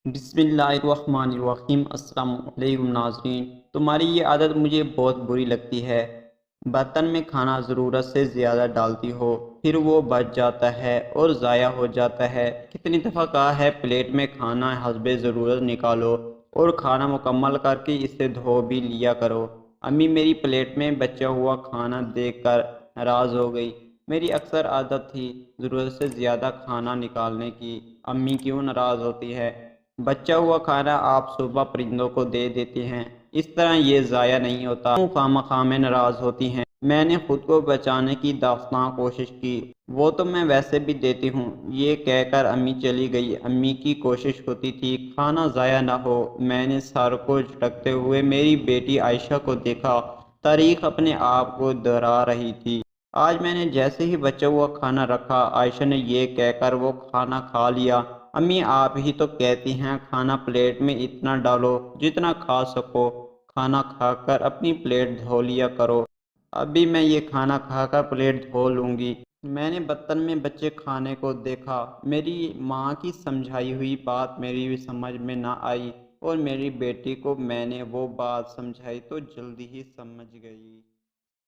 بسم اللہ الرحمن الرحیم۔ السلام علیکم ناظرین، تمہاری یہ عادت مجھے بہت بری لگتی ہے۔ برتن میں کھانا ضرورت سے زیادہ ڈالتی ہو، پھر وہ بچ جاتا ہے اور ضائع ہو جاتا ہے۔ کتنی دفعہ کہا ہے پلیٹ میں کھانا حسب ضرورت نکالو اور کھانا مکمل کر کے اسے دھو بھی لیا کرو۔ امی میری پلیٹ میں بچا ہوا کھانا دیکھ کر ناراض ہو گئی۔ میری اکثر عادت تھی ضرورت سے زیادہ کھانا نکالنے کی۔ امی کیوں ناراض ہوتی ہے؟ بچا ہوا کھانا آپ صبح پرندوں کو دے دیتے ہیں، اس طرح یہ ضائع نہیں ہوتا۔ کیوں خواہ میں ناراض ہوتی ہیں؟ میں نے خود کو بچانے کی داستان کوشش کی، وہ تو میں ویسے بھی دیتی ہوں، یہ کہہ کر امی چلی گئی۔ امی کی کوشش ہوتی تھی کھانا ضائع نہ ہو۔ میں نے سر کو جھٹکتے ہوئے میری بیٹی عائشہ کو دیکھا، تاریخ اپنے آپ کو دہرا رہی تھی۔ آج میں نے جیسے ہی بچا ہوا کھانا رکھا، عائشہ نے یہ کہہ کر وہ کھانا کھا لیا۔ امی آپ ہی تو کہتی ہیں کھانا پلیٹ میں اتنا ڈالو جتنا کھا سکو، کھانا کھا کر اپنی پلیٹ دھو لیا کرو۔ اب بھی میں یہ کھانا کھا کر پلیٹ دھو لوں گی۔ میں نے برتن میں بچے کھانے کو دیکھا۔ میری ماں کی سمجھائی ہوئی بات میری بھی سمجھ میں نہ آئی، اور میری بیٹی کو میں نے وہ بات سمجھائی تو جلدی ہی سمجھ گئی۔